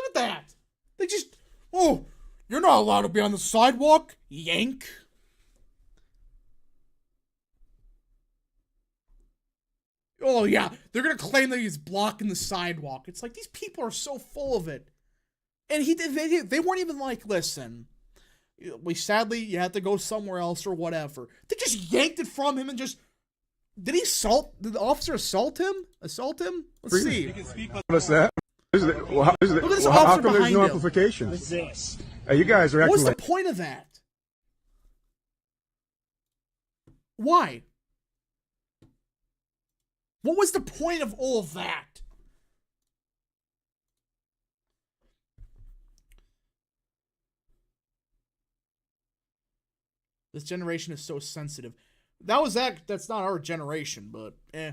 at that. They just, oh, you're not allowed to be on the sidewalk, yank. Oh, yeah, they're going to claim that he's blocking the sidewalk. It's like, these people are so full of it. And they weren't even like, listen, sadly, you have to go somewhere else or whatever. They just yanked it from him and just, did the officer assault him? Let's see. What's that? Look at this how officer come there's behind no him. amplification? What's this? Hey, you guys are acting What's the like... point of that? Why? What was the point of all of that? This generation is so sensitive. That's not our generation, but eh.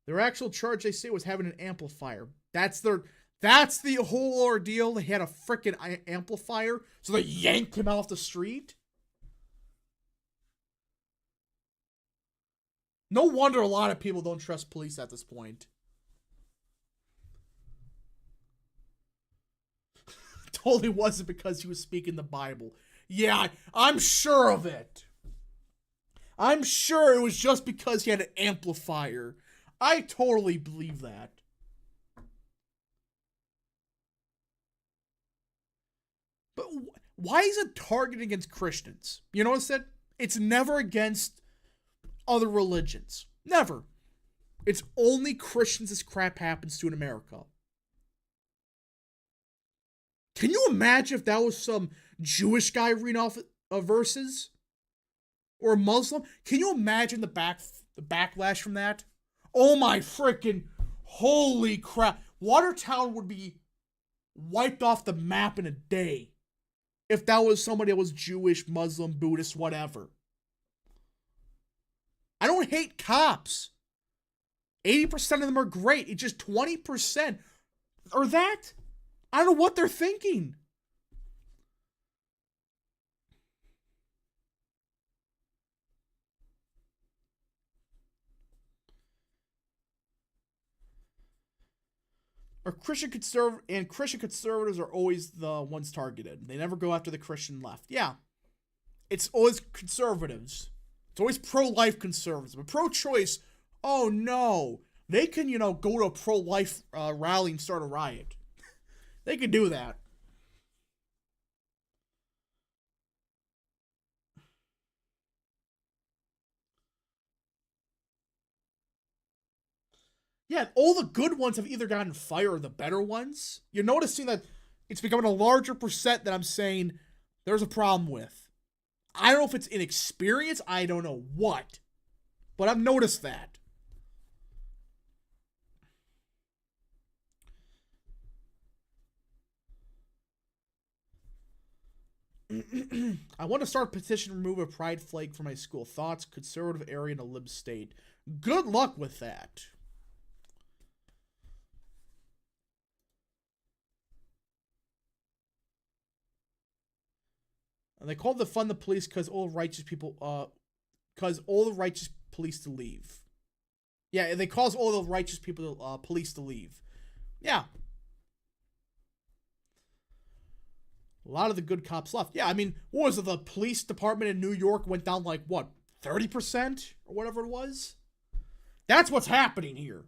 Their actual charge, they say, was having an amplifier. That's the whole ordeal. They had a freaking amplifier, so they yanked him off the street. No wonder a lot of people don't trust police at this point. Totally wasn't because he was speaking the Bible. Yeah, I'm sure of it. I'm sure it was just because he had an amplifier. I totally believe that. But why is it targeted against Christians? You know what I said? It's never against other religions. Never. It's only Christians this crap happens to in America. Can you imagine if that was some Jewish guy reading off verses? Or a Muslim? Can you imagine the backlash from that? Oh my freaking holy crap. Watertown would be wiped off the map in a day if that was somebody that was Jewish, Muslim, Buddhist, whatever. I don't hate cops. 80% of them are great. It's just 20% or that. I don't know what they're thinking. Christian conservatives are always the ones targeted. They never go after the Christian left. Yeah. It's always conservatives. It's always pro-life conservatives. But pro-choice, oh no. They can, go to a pro-life rally and start a riot. They could do that. Yeah, all the good ones have either gotten fired or the better ones. You're noticing that it's becoming a larger percent that I'm saying there's a problem with. I don't know if it's inexperience, I don't know what. But I've noticed that. I want to start a petition to remove a pride flag from my school. Thoughts, conservative area in a lib state. Good luck with that. And they called the fund the police because all the righteous police to leave. Yeah, they cause all the righteous people police to leave. Yeah. A lot of the good cops left. Yeah, I mean, what was it? The police department in New York went down like, what, 30% or whatever it was? That's what's happening here.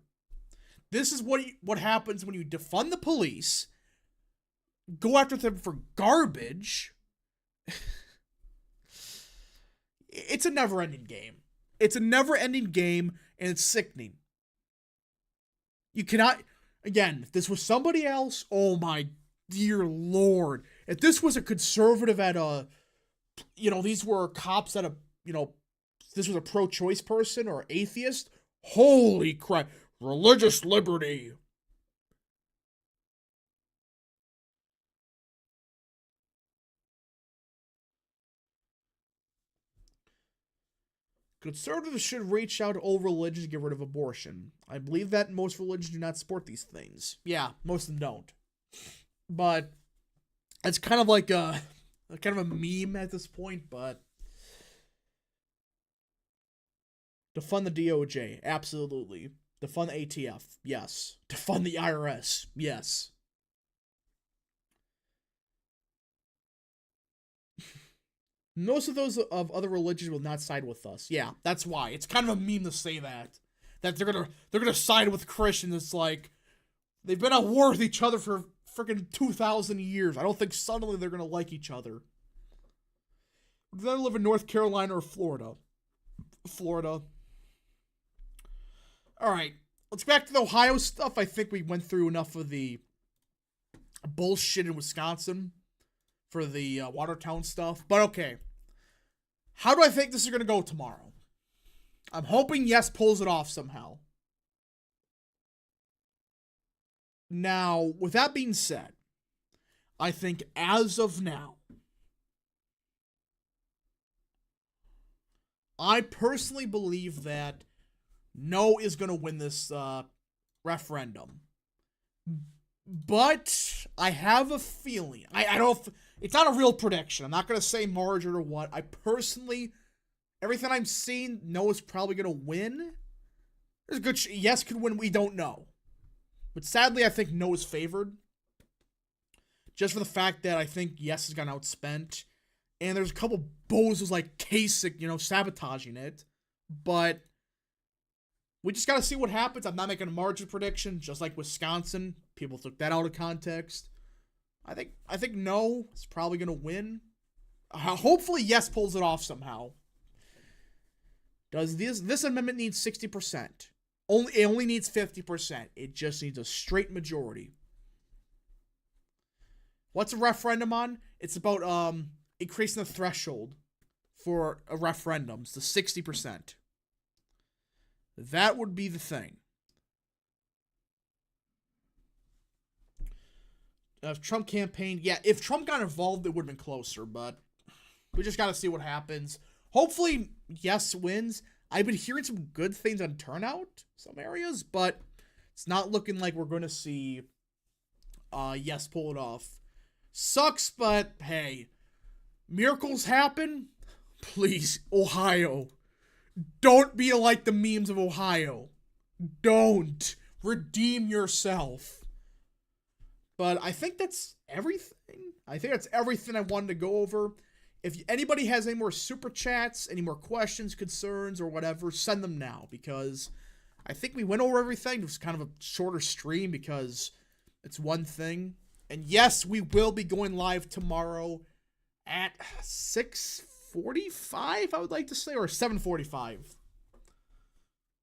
This is what happens when you defund the police, go after them for garbage. It's a never-ending game. It's a never-ending game, and it's sickening. You cannot... Again, if this was somebody else, oh my dear Lord. If this was a conservative at a... these were cops at a... this was a pro-choice person or atheist, holy crap. Religious liberty. Conservatives should reach out to all religions to get rid of abortion. I believe that most religions do not support these things. Yeah, most of them don't. But It's kind of like a meme at this point, but defund the DOJ, absolutely. Defund the ATF, yes. Defund the IRS, yes. Most of those of other religions will not side with us. Yeah, that's why. It's kind of a meme to say that. That they're gonna side with Christians. It's like they've been at war with each other for freaking 2,000 years. I don't think suddenly they're gonna like each other. Would you rather live in North Carolina or Florida? Florida. Alright. Let's get back to the Ohio stuff. I think we went through enough of the bullshit in Wisconsin for the Watertown stuff. But okay. How do I think this is going to go tomorrow? I'm hoping yes pulls it off somehow. Now, with that being said, I think as of now, I personally believe that no is going to win this referendum. But I have a feeling. I don't. It's not a real prediction. I'm not going to say margin or what. I personally, everything I'm seeing, no is probably going to win. There's a good yes could win. We don't know. But sadly, I think no is favored. Just for the fact that I think yes has gotten outspent. And there's a couple bozos like Kasich, sabotaging it. But we just got to see what happens. I'm not making a margin prediction, just like Wisconsin. People took that out of context. I think no is probably going to win. Hopefully yes pulls it off somehow. Does this amendment need 60%? It only needs 50%. It just needs a straight majority. What's a referendum on? It's about increasing the threshold for referendums to 60%. That would be the thing. Trump campaign, yeah, if Trump got involved, it would have been closer, but we just got to see what happens. Hopefully, yes wins. I've been hearing some good things on turnout, some areas, but it's not looking like we're going to see yes pull it off. Sucks, but hey, miracles happen. Please, Ohio, don't be like the memes of Ohio. Don't. Redeem yourself. But I think that's everything. I think that's everything I wanted to go over. If anybody has any more super chats, any more questions, concerns, or whatever, send them now. Because I think we went over everything. It was kind of a shorter stream because it's one thing. And yes, we will be going live tomorrow at 6:45, I would like to say, or 7:45.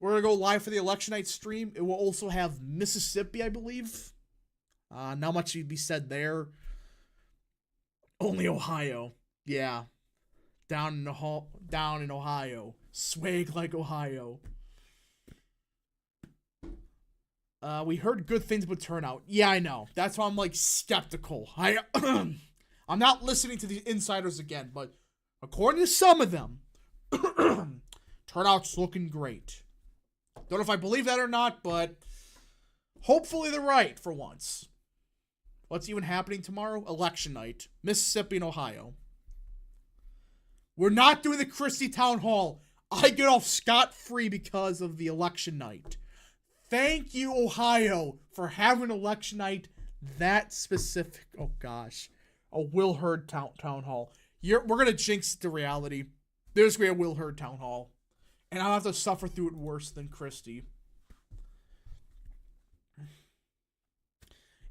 We're going to go live for the election night stream. It will also have Mississippi, I believe. Not much to be said there. Only Ohio. Yeah. Down in Ohio. Swag like Ohio. We heard good things about turnout. Yeah, I know. That's why I'm like skeptical. I'm not listening to the insiders again, but according to some of them, turnout's looking great. Don't know if I believe that or not, but hopefully they're right for once. What's even happening tomorrow? Election night. Mississippi and Ohio. We're not doing the Christie Town Hall. I get off scot-free because of the election night. Thank you, Ohio, for having election night that specific. Oh, gosh. A Will Hurd town hall. We're going to jinx the reality. There's going to be a Will Hurd town hall. And I'll have to suffer through it worse than Christie.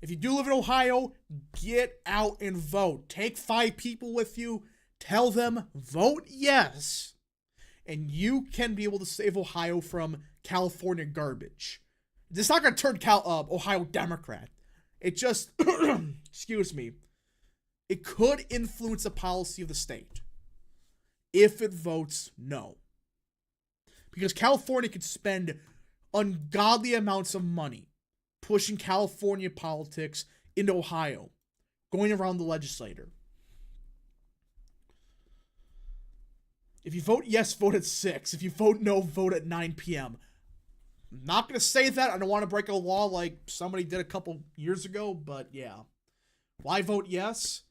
If you do live in Ohio, get out and vote. Take 5 people with you. Tell them, vote yes. And you can be able to save Ohio from California garbage. It's not going to turn Ohio Democrat. It just, excuse me, it could influence the policy of the state if it votes no. Because California could spend ungodly amounts of money pushing California politics into Ohio, going around the legislator. If you vote yes, vote at 6. If you vote no, vote at 9 p.m. I'm not going to say that. I don't want to break a law like somebody did a couple years ago, but yeah. Why vote yes?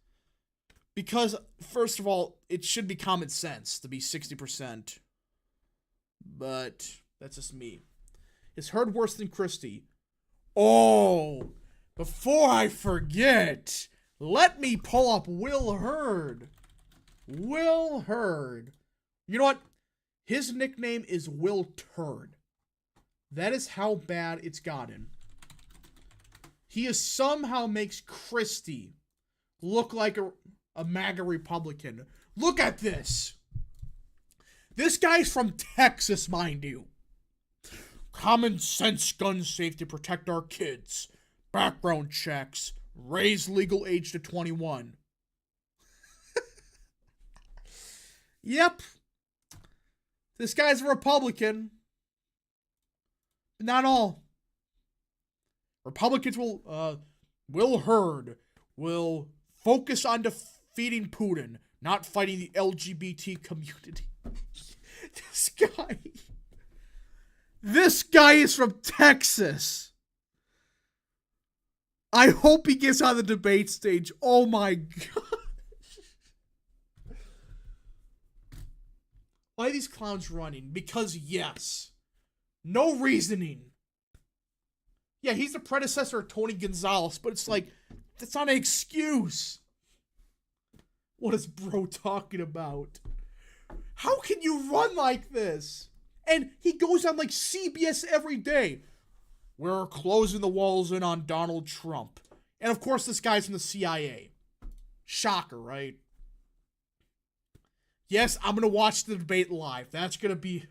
Because, first of all, it should be common sense to be 60%. But that's just me. Is Hurd worse than Christie? Oh, before I forget, let me pull up Will Hurd. Will Hurd. You know what? His nickname is Will Turd. That is how bad it's gotten. He somehow makes Christie look like a MAGA Republican. Look at this. This guy's from Texas, mind you. Common sense gun safety, protect our kids. Background checks. Raise legal age to 21. Yep. This guy's a Republican. Not all. Republicans will Hurd will focus on defeating Putin, not fighting the LGBT community. This guy is from Texas. I hope he gets on the debate stage. Oh my god. Why are these clowns running? Because yes. No reasoning. Yeah, he's the predecessor of Tony Gonzalez, but it's like, that's not an excuse. What is bro talking about? How can you run like this? And he goes on like CBS every day. We're closing the walls in on Donald Trump. And of course, this guy's from the CIA. Shocker, right? Yes, I'm going to watch the debate live. That's going to be...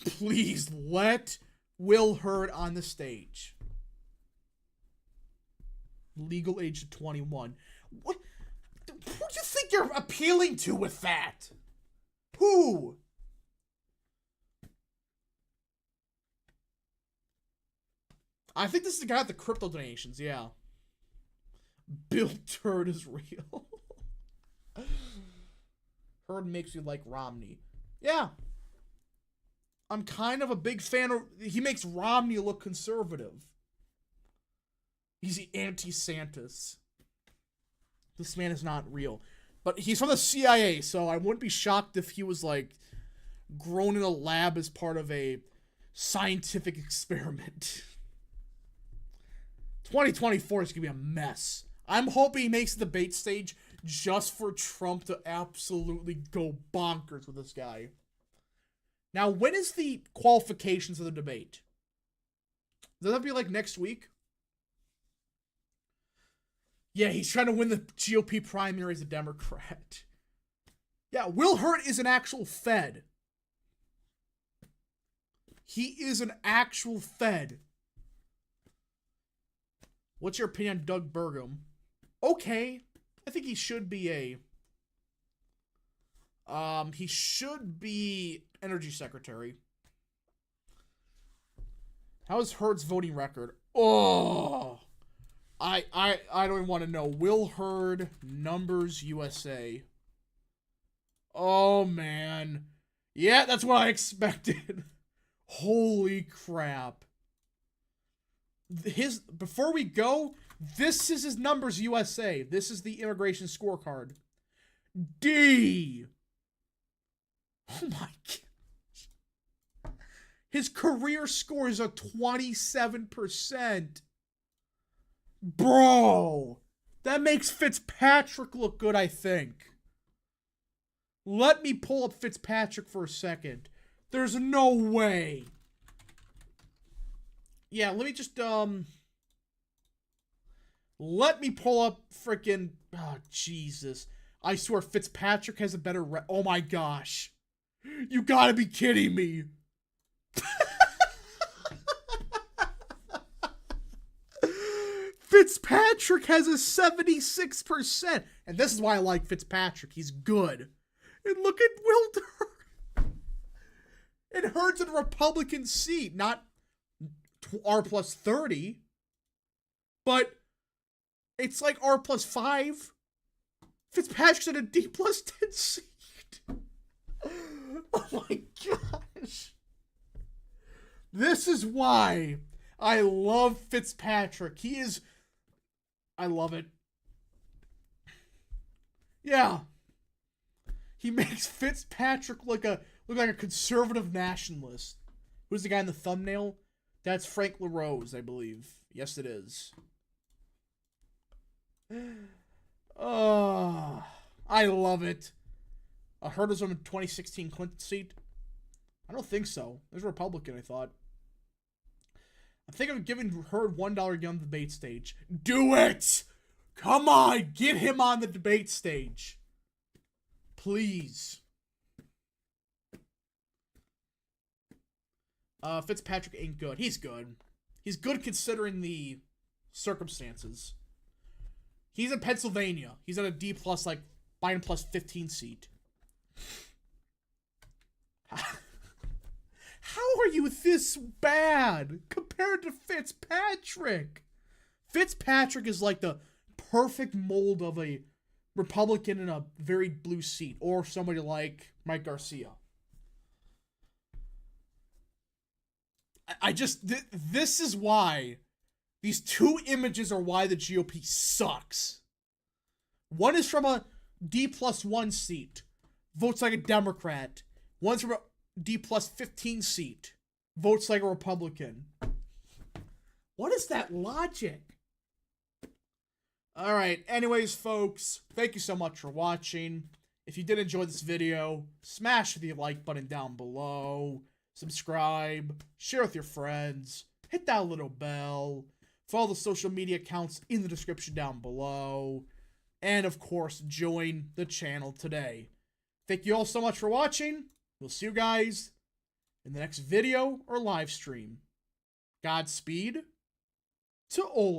Please let Will Hurd on the stage. Legal age of 21. What? Who do you think you're appealing to with that? Who? I think this is the guy with the crypto donations, yeah. Bill Turd is real. Hurd makes you like Romney. Yeah. I'm kind of a big fan of... He makes Romney look conservative. He's the anti-Santis. This man is not real. But he's from the CIA, so I wouldn't be shocked if he was, like, grown in a lab as part of a scientific experiment. 2024 is going to be a mess. I'm hoping he makes the debate stage just for Trump to absolutely go bonkers with this guy. Now, when is the qualifications of the debate? Does that be like next week? Yeah, he's trying to win the GOP primary as a Democrat. Yeah, Will Hurd is an actual Fed. He is an actual Fed. What's your opinion on Doug Burgum? Okay. I think he should be he should be energy secretary. How is Hurd's voting record? Oh, I don't even want to know. Will Hurd, numbers USA. Oh, man. Yeah, that's what I expected. Holy crap. Before we go, this is his numbers USA. This is the immigration scorecard. D. Oh my gosh. His career score is a 27%. Bro. That makes Fitzpatrick look good, I think. Let me pull up Fitzpatrick for a second. There's no way. Yeah, let me just, let me pull up freaking... Oh, Jesus. I swear Fitzpatrick has a better... Oh, my gosh. You gotta be kidding me. Fitzpatrick has a 76%. And this is why I like Fitzpatrick. He's good. And look at Will Hurd. It Hurd's in a Republican seat, not R plus 30. But it's like R plus 5. Fitzpatrick's in a D plus 10 seat. Oh my gosh. This is why I love Fitzpatrick. He is... I love it. Yeah. He makes Fitzpatrick look like a conservative nationalist. Who's the guy in the thumbnail? That's Frank LaRose, I believe. Yes, it is. Oh, I love it. Heard was on the 2016 Clinton seat? I don't think so. There's a Republican, I thought. I'm thinking of giving Hurd $1 on the debate stage. Do it! Come on, get him on the debate stage. Please. Fitzpatrick ain't good. He's good. He's good considering the circumstances. He's in Pennsylvania. He's at a D+, like, Biden plus 15 seat. How are you this bad compared to Fitzpatrick? Fitzpatrick is like the perfect mold of a Republican in a very blue seat, or somebody like Mike Garcia. This is why these two images are why the GOP sucks. One is from a D+1 seat, votes like a Democrat. One's from a D+15 seat, votes like a Republican. What is that logic? Alright, anyways, folks, thank you so much for watching. If you did enjoy this video, smash the like button down below. Subscribe, share with your friends, hit that little bell, follow the social media accounts in the description down below, and of course, join the channel today. Thank you all so much for watching. We'll see you guys in the next video or live stream. Godspeed to all.